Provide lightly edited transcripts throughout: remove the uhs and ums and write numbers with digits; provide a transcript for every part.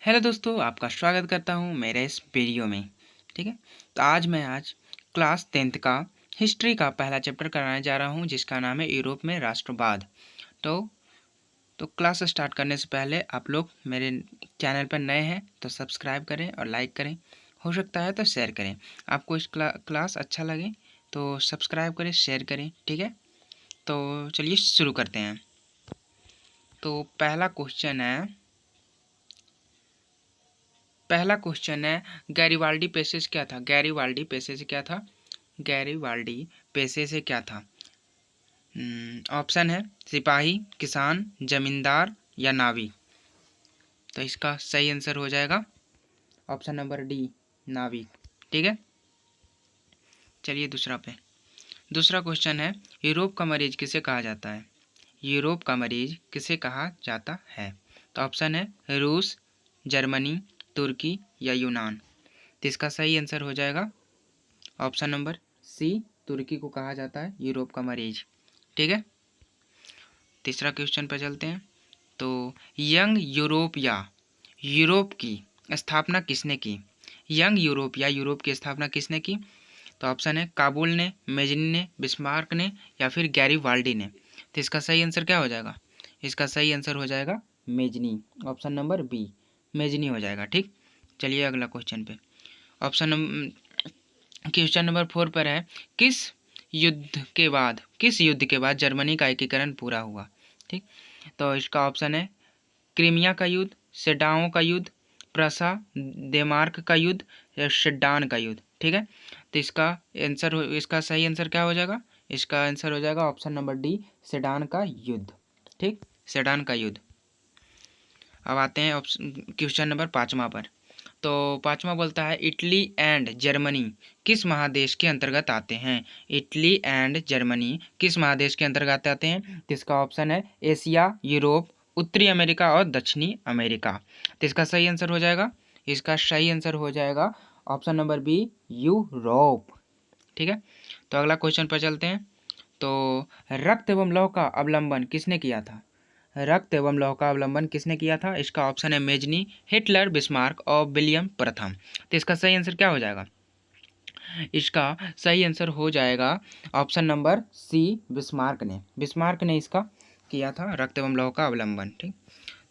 Hello दोस्तों, आपका स्वागत करता हूं मेरे इस वीडियो में। ठीक है, तो आज क्लास 10th का हिस्ट्री का पहला चैप्टर कराने जा रहा हूं, जिसका नाम है यूरोप में राष्ट्रवाद। तो क्लास स्टार्ट करने से पहले आप लोग मेरे चैनल पर नए हैं तो सब्सक्राइब करें और लाइक करें, हो सकता है तो शेयर करें। आपको इस क्लास अच्छा लगे तो सब्सक्राइब करें, शेयर करें। ठीक है, तो चलिए शुरू करते हैं। तो पहला क्वेश्चन है गैरीवाल्डी पेशे से क्या था। गैरीवाल्डी पेशे से क्या था? गैरीवाल्डी पेशे से क्या था? ऑप्शन है सिपाही, किसान, जमींदार या नाविक। तो इसका सही आंसर हो जाएगा ऑप्शन नंबर डी, नाविक। ठीक है, चलिए दूसरा क्वेश्चन है यूरोप का मरीज किसे कहा जाता है? यूरोप का मरीज किसे कहा जाता है? तो ऑप्शन है रूस, जर्मनी, तुर्की या यूनान। तो इसका सही आंसर हो जाएगा ऑप्शन नंबर सी, तुर्की को कहा जाता है यूरोप का मरीज। ठीक है, तीसरा क्वेश्चन पर चलते हैं। तो यंग यूरोप या यूरोप की स्थापना किसने की? यंग यूरोप या यूरोप की स्थापना किसने की? तो ऑप्शन है काबुल ने, मेजनी ने, बिस्मार्क ने या फिर गैरीवाल्डी ने। तो इसका सही आंसर क्या हो जाएगा? इसका सही आंसर हो जाएगा Mazzini, option number B, Mazzini हो जाएगा। ठीक, चलिए अगला क्वेश्चन पे। क्वेश्चन नंबर 4 पर है किस युद्ध के बाद जर्मनी का एकीकरण पूरा हुआ? ठीक, तो इसका ऑप्शन है क्रीमिया का युद्ध, सेडाओं का युद्ध, प्रसा डेमार्क का युद्ध या सेडान का युद्ध। ठीक है, तो इसका सही आंसर क्या हो जाएगा? इसका आंसर हो जाएगा ऑप्शन नंबर डी, सेडान का युद्ध। ठीक, सेडान का युद्ध। अब आते हैं क्वेश्चन नंबर 5वां पर। तो 5वां बोलता है इटली एंड जर्मनी किस महादेश के अंतर्गत आते हैं? इटली एंड जर्मनी किस महादेश के अंतर्गत आते हैं? तो इसका ऑप्शन है एशिया, यूरोप, उत्तरी अमेरिका और दक्षिणी अमेरिका। तो इसका सही आंसर हो जाएगा, इसका सही आंसर हो जाएगा ऑप्शन नंबर बी, यूरोप। ठीक है, तो अगला क्वेश्चन पर चलते हैं। तो रक्त एवं लौह का अवलंबन किसने किया था? रक्त एवं लौह का अवलंबन किसने किया था? इसका ऑप्शन है मेजनी, हिटलर, बिस्मार्क और विलियम प्रथम। तो इसका सही आंसर क्या हो जाएगा? इसका सही आंसर हो जाएगा ऑप्शन नंबर सी, बिस्मार्क ने इसका किया था, रक्त एवं लौह का अवलंबन। ठीक,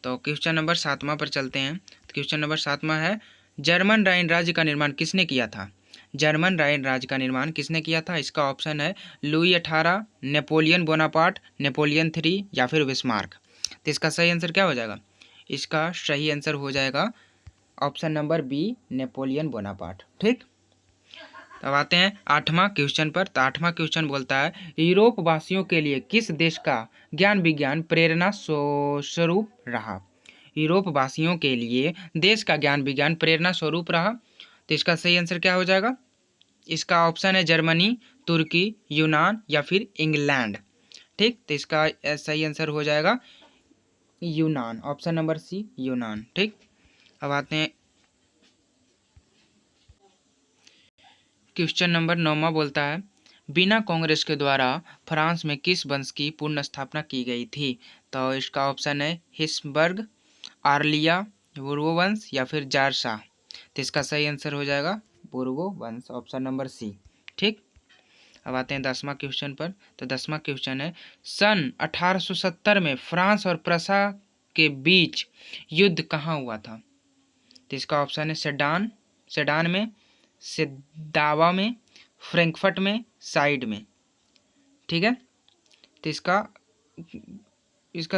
तो क्वेश्चन नंबर 7वां पर चलते हैं। क्वेश्चन नंबर 7वां है जर्मन राइन राज्य का निर्माण किसने किया था? जर्मन राइन राज्य का निर्माण किसने किया था? इसका ऑप्शन है लुई 18, नेपोलियन बोनापार्ट, नेपोलियन 3 या फिर बिस्मार्क। तो इसका सही आंसर क्या हो जाएगा? इसका सही आंसर हो जाएगा option number B, Napoleon Bonaparte. ठीक, अब आते हैं 8वां क्वेश्चन पर। तो 8वां क्वेश्चन बोलता है यूरोप वासियों के लिए किस देश का ज्ञान विज्ञान प्रेरणा स्वरूप रहा? यूरोप वासियों के लिए देश का ज्ञान विज्ञान प्रेरणा स्वरूप रहा। तो इसका सही आंसर क्या हो जाएगा? इसका ऑप्शन है जर्मनी, तुर्की, यूनान या फिर इंग्लैंड। ठीक, तो इसका सही आंसर हो जाएगा यूनान, ऑप्शन नंबर सी, यूनान। ठीक, अब आते हैं क्वेश्चन नंबर 9वां बोलता है बिना कांग्रेस के द्वारा फ्रांस में किस वंश की पुनः स्थापना की गई थी? तो इसका ऑप्शन है हिस्सबर्ग, आर्लिया, बोर्बो वंश या फिर जारशाह। तो इसका सही आंसर हो जाएगा बोर्बो वंश, ऑप्शन नंबर सी। ठीक, अब आते हैं 10वां क्वेश्चन पर। तो 10वां क्वेश्चन है सन 1870 में फ्रांस और प्रसा के बीच युद्ध कहाँ हुआ था? तो इसका ऑप्शन है सेडान में, सेदावा में, फ्रैंकफर्ट में, साइड में। ठीक है, तो इसका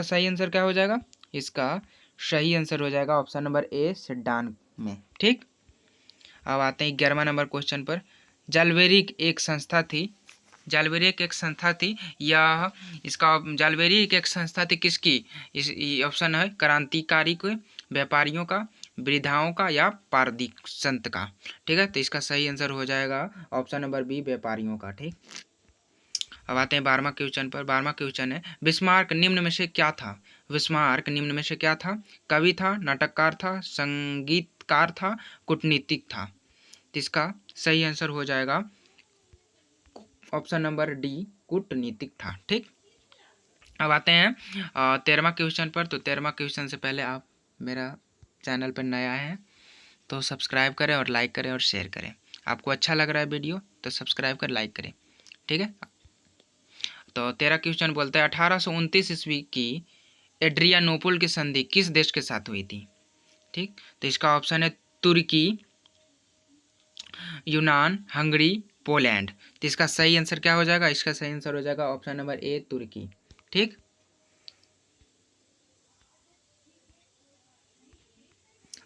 सही आंसर क्या हो जाएगा? इसका सही आंसर हो जाएगा ऑप्शन नंबर ए, सेडान में। ठीक, अब आते हैं 11वां नंबर क्वेश्चन पर। जालबेरिक एक संस्था थी जालबेरिक एक संस्था थी या इसका जालबेरिक एक संस्था थी किसकी? इस ऑप्शन है क्रांतिकारी के, व्यापारियों का, वृद्धाओं का या पारदिक संत का। ठीक है, तो इसका सही आंसर हो जाएगा ऑप्शन नंबर बी, व्यापारियों का। ठीक, अब आते हैं 12वां क्वेश्चन पर। 12वां क्वेश्चन है बिस्मार्क निम्न में से क्या था? बिस्मार्क निम्न में से क्या था? कवि था, नाटककार था, संगीतकार था, कूटनीतिक था। तो इसका सही आंसर हो जाएगा ऑप्शन नंबर डी, कूटनीतिक था। ठीक, अब आते हैं 13वां क्वेश्चन पर। तो 13वां क्वेश्चन से पहले आप मेरा चैनल पर नया है तो सब्सक्राइब करें और लाइक करें और शेयर करें। आपको अच्छा लग रहा है वीडियो तो सब्सक्राइब कर लाइक करें, ठीक है। तो 13 क्वेश्चन बोलते हैं 1829 ईस्वी की एड्रियानोपुल की संधि किस देश के साथ हुई थी, ठीक। तो इसका ऑप्शन है तुर्की, यूनान, हंगरी, पोलैंड। तो इसका सही आंसर क्या हो जाएगा? इसका सही आंसर हो जाएगा ऑप्शन नंबर ए तुर्की, ठीक।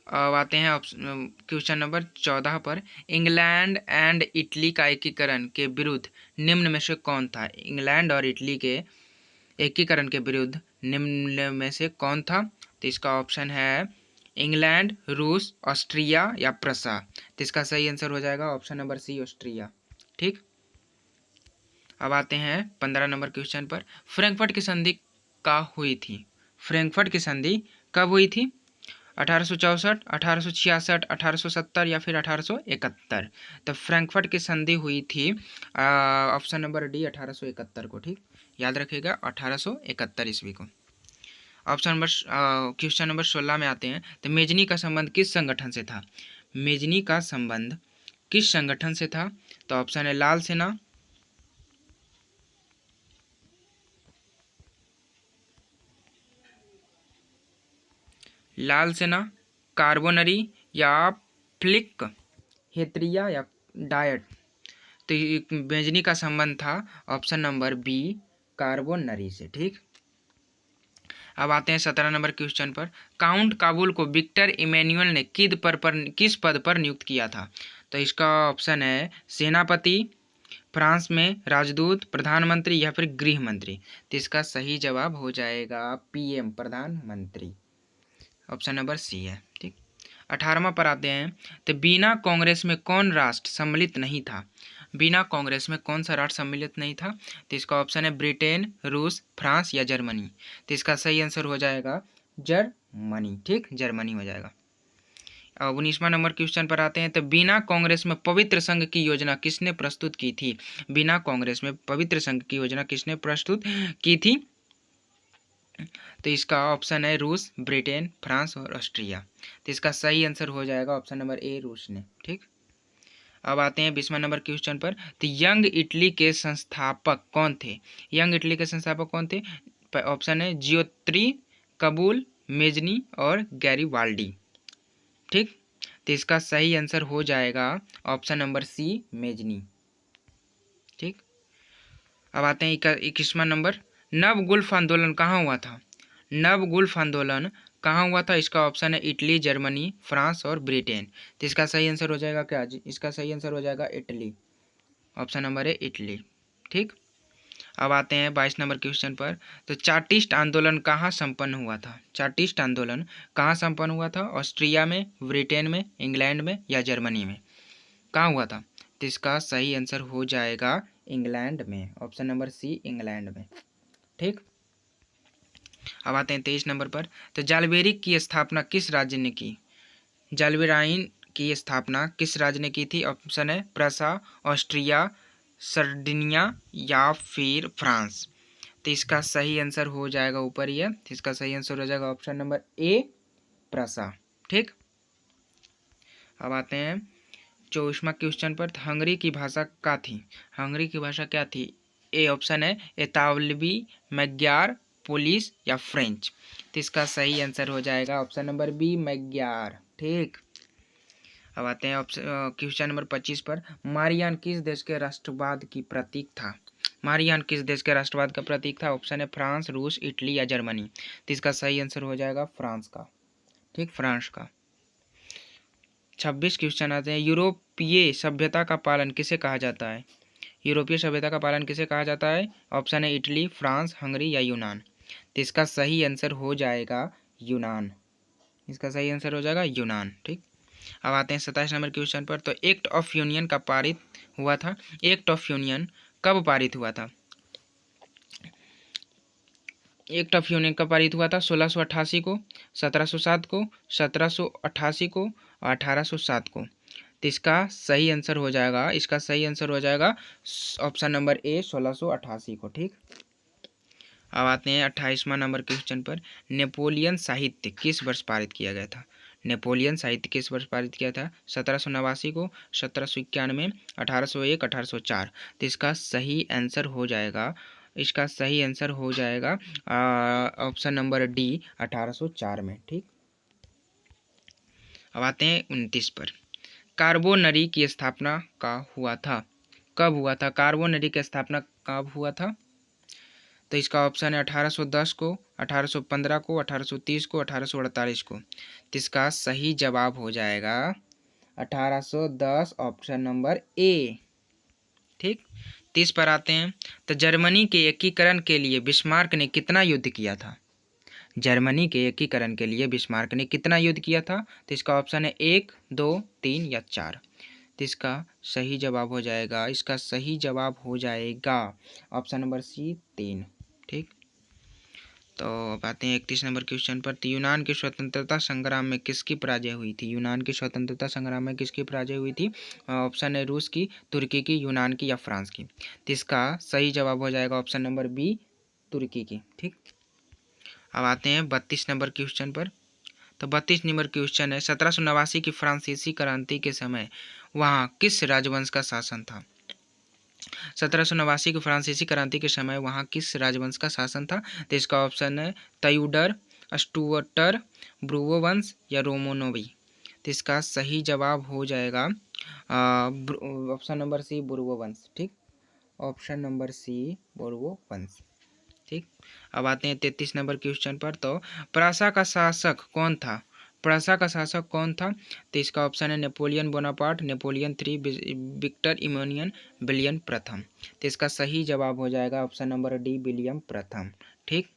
अब आते हैं क्वेश्चन नंबर 14 पर। इंग्लैंड एंड इटली का एकीकरण के विरुद्ध निम्न में से कौन था? इंग्लैंड और इटली के एकीकरण के विरुद्ध निम्न में से कौन था? तो इसका ऑप्शन है इंग्लैंड, रूस, ऑस्ट्रिया या प्रसा। तो इसका सही आंसर हो जाएगा ऑप्शन नंबर सी ऑस्ट्रिया, ठीक। अब आते हैं 15 नंबर क्वेश्चन पर। फ्रैंकफर्ट की संधि का हुई थी? फ्रैंकफर्ट की संधि कब हुई थी? 1864, 1866, 1870 या फिर 1871। तो फ्रैंकफर्ट की संधि हुई थी ऑप्शन नंबर डी 1871 को, ठीक। याद रखिएगा 1871 ईस्वी को। ऑप्शन नंबर क्वेश्चन नंबर 16 में आते हैं। तो मेजनी का संबंध किस संगठन से था? मेजनी का संबंध किस संगठन से था? तो ऑप्शन है लाल सेना, लाल सेना, कार्बोनरी या फ्लिक हेत्रिया या डायट। तो मेजनी का संबंध था ऑप्शन नंबर बी कार्बोनरी से, ठीक। अब आते हैं 17 नंबर क्वेश्चन पर। काउंट काबुल को विक्टर इमैनुअल ने किस पद पर नियुक्त किया था? तो इसका ऑप्शन है सेनापति, फ्रांस में राजदूत, प्रधानमंत्री या फिर गृह मंत्री। तो इसका सही जवाब हो जाएगा पीएम, प्रधानमंत्री। ऑप्शन नंबर सी है, ठीक। 18वां पर आते हैं। तो बिना कांग्रेस में कौन राष्ट्र सम्मिलित नहीं था? बिना कांग्रेस में कौन सा राष्ट्र सम्मिलित नहीं था? तो इसका ऑप्शन है ब्रिटेन, रूस, फ्रांस या जर्मनी। तो इसका सही आंसर हो जाएगा जर्मनी, ठीक, जर्मनी हो जाएगा। अब 19वां नंबर क्वेश्चन पर आते हैं। तो बिना कांग्रेस में पवित्र संघ की योजना किसने प्रस्तुत की थी? बिना कांग्रेस में पवित्र संघ की योजना किसने प्रस्तुत की थी? तो इसका ऑप्शन है रूस, ब्रिटेन, फ्रांस और ऑस्ट्रिया। तो इसका सही आंसर हो जाएगा ऑप्शन नंबर ए रूस ने, ठीक। अब आते हैं 20वां नंबर क्वेश्चन पर। तो यंग इटली के संस्थापक कौन थे? यंग इटली के संस्थापक कौन थे? ऑप्शन है जियोत्री, कबूल, मेजनी और गैरीवाल्डी, ठीक। तो इसका सही आंसर हो जाएगा ऑप्शन नंबर सी मेजनी, ठीक। अब आते हैं 21वां नंबर। नव गुल्फ आंदोलन कहाँ हुआ था? नव गुल्फ आंदोलन कहाँ हुआ था? इसका ऑप्शन है इटली, जर्मनी, फ्रांस और ब्रिटेन। तो इसका सही आंसर हो जाएगा क्या? इसका सही आंसर हो जाएगा इटली, ऑप्शन नंबर है इटली, ठीक। अब आते हैं 22 नंबर क्वेश्चन पर। तो चार्टिस्ट आंदोलन कहाँ संपन्न हुआ था? चार्टिस्ट आंदोलन कहाँ संपन्न हुआ था? ऑस्ट्रिया में, ब्रिटेन में, इंग्लैंड में या जर्मनी में? कहाँ हुआ था? तो इसका सही आंसर हो जाएगा इंग्लैंड में, ऑप्शन नंबर सी इंग्लैंड में, ठीक। अब आते हैं 23 नंबर पर। तो जालबेरी की स्थापना किस राज्य ने की? जालबेराइन की स्थापना किस राज्य ने की थी? ऑप्शन है प्रसा, ऑस्ट्रिया, सर्डिनिया या फिर फ्रांस। तो इसका सही आंसर हो जाएगा ऊपर ही है। तो इसका सही आंसर हो जाएगा ऑप्शन नंबर ए प्रसा, ठीक। अब आते हैं 24वां क्वेश्चन पर। हंगरी की भाषा क्या थी? हंगरी की भाषा क्या थी? ए ऑप्शन है इतालवी, मैग्यार, पोलिश या फ्रेंच। तो इसका सही आंसर हो जाएगा ऑप्शन नंबर बी मैग्यार, ठीक। अब आते हैं क्वेश्चन नंबर 25 पर। मारियान किस देश के राष्ट्रवाद की प्रतीक था? मारियान किस देश के राष्ट्रवाद का प्रतीक था? ऑप्शन है फ्रांस, रूस, इटली या जर्मनी। तो इसका सही आंसर हो जाएगा फ्रांस का, ठीक, फ्रांस का। 26 क्वेश्चन आते हैं। यूरोपीय सभ्यता का पालन किसे कहा जाता है? यूरोपीय सभ्यता का पालन किसे कहा जाता है? ऑप्शन है इटली, फ्रांस, हंगरी या यूनान। तो इसका सही आंसर हो जाएगा यूनान, इसका सही आंसर हो जाएगा यूनान, ठीक। अब आते हैं 27 नंबर क्वेश्चन पर। तो एक्ट ऑफ यूनियन का पारित हुआ था? एक्ट ऑफ यूनियन कब पारित हुआ था? एक्ट ऑफ यूनियन कब पारित हुआ था? 1688 को, 1707 को, 1788 को और 1807 को। तो इसका सही आंसर हो जाएगा, इसका सही आंसर हो जाएगा ऑप्शन नंबर ए 1688 को, ठीक। अब आते हैं 28वां नंबर क्वेश्चन पर। नेपोलियन साहित्य किस वर्ष पारित किया गया था? नेपोलियन साहित्य किस वर्ष पारित किया था? 1789 को, 1791, 1801, 1804। तो इसका सही आंसर हो जाएगा, इसका सही आंसर हो जाएगा ऑप्शन नंबर डी 1804 में। ठीक, अब आते हैं 29 पर। कार्बोनरी की स्थापना का हुआ था, कब हुआ था? कार्बोनरी की स्थापना कब हुआ था? तो इसका ऑप्शन है 1810 को, 1815 को, 1830 को, 1848 को। तो इसका सही जवाब हो जाएगा 1810, ऑप्शन नंबर ए। ठीक, 30 पर आते हैं। तो जर्मनी के एकीकरण के लिए बिस्मार्क ने कितना युद्ध किया था? जर्मनी के एकीकरण के लिए बिस्मार्क ने कितना युद्ध किया था? तो इसका ऑप्शन है 1, 2, 3 या 4। तो इसका सही जवाब हो जाएगा, इसका सही जवाब हो जाएगा ऑप्शन नंबर सी 3। ठीक, तो अब आते हैं 31 नंबर क्वेश्चन पर। तो यूनान के स्वतंत्रता संग्राम में किसकी पराजय हुई थी? यूनान के स्वतंत्रता संग्राम में किसकी पराजय हुई थी? ऑप्शन है रूस की, तुर्की की, यूनान की या फ्रांस की। तो इसका सही जवाब हो जाएगा ऑप्शन नंबर बी, तुर्की की। ठीक, अब आते हैं 32 नंबर क्वेश्चन पर। तो 32 नंबर क्वेश्चन है, 1789 की फ्रांसीसी क्रांति के समय वहाँ किस राजवंश का शासन था? 1789 की फ्रांसीसी क्रांति के समय वहाँ किस राजवंश का शासन था? तो इसका ऑप्शन है त्यूडर, स्टुअर्ट, ब्रूवो या रोमानोवी। तो इसका सही जवाब हो जाएगा ऑप्शन नंबर सी, बुर्बो वंश। ठीक, ऑप्शन नंबर सी, बुर्बो वंश। ठीक, अब आते हैं 33 नंबर क्वेश्चन पर। तो प्रासा का शासक कौन था? प्रासा का शासक कौन था? तो इसका ऑप्शन है Napoleon Bonaparte, Napoleon 3, Victor Emmanuel, William प्रथम। तो इसका सही जवाब हो जाएगा ऑप्शन नंबर डी, विलियम प्रथम। ठीक,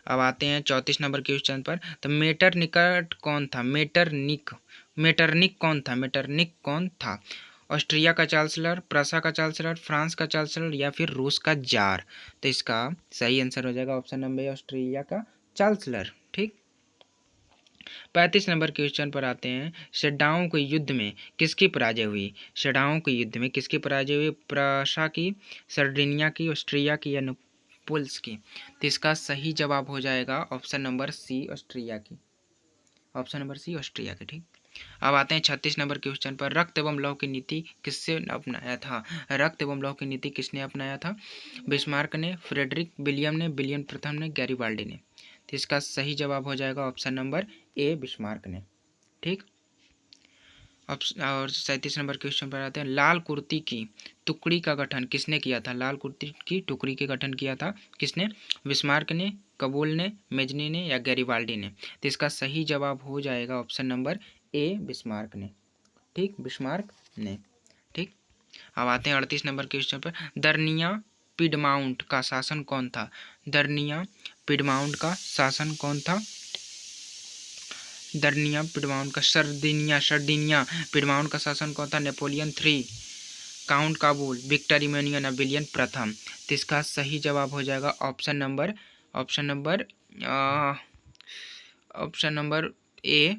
अब आते हैं 34 नंबर क्वेश्चन पर। तो मेटरनिक कौन था? मेटरनिक कौन था? मेटरनिक कौन था? ऑस्ट्रिया का चांसलर, प्रूसिया का चांसलर, फ्रांस का चांसलर या फिर रूस का जार। तो इसका सही आंसर हो जाएगा ऑप्शन नंबर ऑस्ट्रिया का चांसलर। ठीक, 35 नंबर क्वेश्चन पर आते हैं। सेडाओं के युद्ध में किसकी पराजय हुई? सेडाओं के युद्ध में किसकी पराजय हुई? प्रूसिया की, सर्डिनिया की, ऑस्ट्रिया की या नेपल्स की। तो इसका सही जवाब हो जाएगा ऑप्शन नंबर सी, ऑस्ट्रिया की। ऑप्शन नंबर सी, ऑस्ट्रिया की। ठीक, अब आते हैं 36 नंबर क्वेश्चन पर। रक्त एवं लौह की नीति किससे अपनाया था? रक्त एवं लौह की नीति किसने अपनाया था? बिस्मार्क ने, फ्रेडरिक विलियम ने, विलियम प्रथम ने, गैरिबाल्डी ने। तो इसका सही जवाब हो जाएगा ऑप्शन नंबर ए, बिस्मार्क ने। ठीक, और 37 नंबर क्वेश्चन पर आते हैं। लाल कुर्ती की टुकड़ी का गठन किसने किया था? लाल कुर्ती की टुकड़ी के गठन किया था किसने? बिस्मार्क ने, कबूल ने, मेजनी ने या गैरिबाल्डी ने। तो इसका सही जवाब हो जाएगा ऑप्शन नंबर ए, बिस्मार्क ने। ठीक, बिस्मार्क ने। ठीक, अब आते हैं 38 नंबर क्वेश्चन पर। दर्निया पिडमाउंट का शासन कौन था? दर्निया पिडमाउंट का शासन कौन था? दर्निया पिडमाउंट का, सर्दिनिया पिडमाउंट का शासन कौन था? Napoleon 3, count Cavour, Victor Emmanuel, William प्रथम। तो इसका सही जवाब हो जाएगा option number option number A,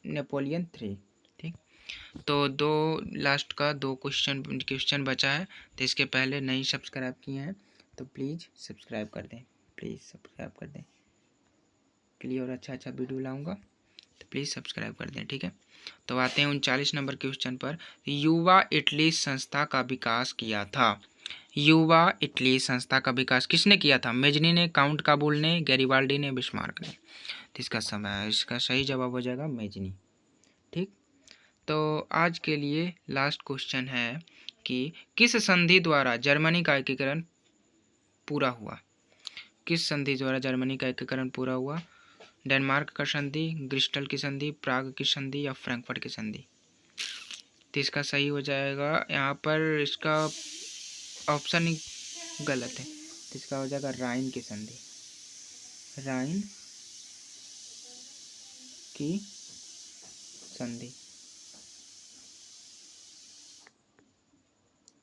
Napoleon 3। ठीक, तो लास्ट का दो क्वेश्चन बचा है। तो इसके पहले नहीं सब्सक्राइब किए हैं तो प्लीज़ सब्सक्राइब कर दें, प्लीज़ सब्सक्राइब कर दें के लिए, और अच्छा वीडियो लाऊंगा तो प्लीज़ सब्सक्राइब कर दें। ठीक है, तो आते हैं 39 नंबर क्वेश्चन पर। युवा इटली संस्था का विकास किया था। युवा इटली संस्था का विकास किसने किया था? मेजनी ने, काउंट काबुल ने, गैरिबाल्डी ने, बिस्मार्क ने। तो इसका सही जवाब हो जाएगा मेजनी। ठीक, तो आज के लिए लास्ट क्वेश्चन है कि किस संधि द्वारा जर्मनी का एकीकरण पूरा हुआ? किस संधि द्वारा जर्मनी का एकीकरण पूरा हुआ? डेनमार्क का संधि, ग्रिस्टल की संधि, प्राग की संधि या फ्रैंकफर्ट की संधि। तो इसका सही हो जाएगा यहाँ पर, इसका ऑप्शन ही गलत है। तो इसका हो जाएगा राइन की संधि, राइन की संधि।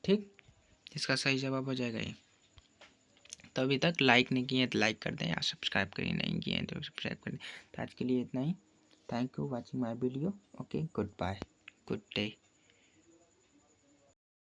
ठीक, इसका सही जवाब हो जाएगा ये। तो अभी तक लाइक नहीं किए तो लाइक कर दें, या सब्सक्राइब करिए नहीं किए हैं तो सब्सक्राइब कर दें। तो आज के लिए इतना ही। Thank you watching my video. Okay, good bye, good day.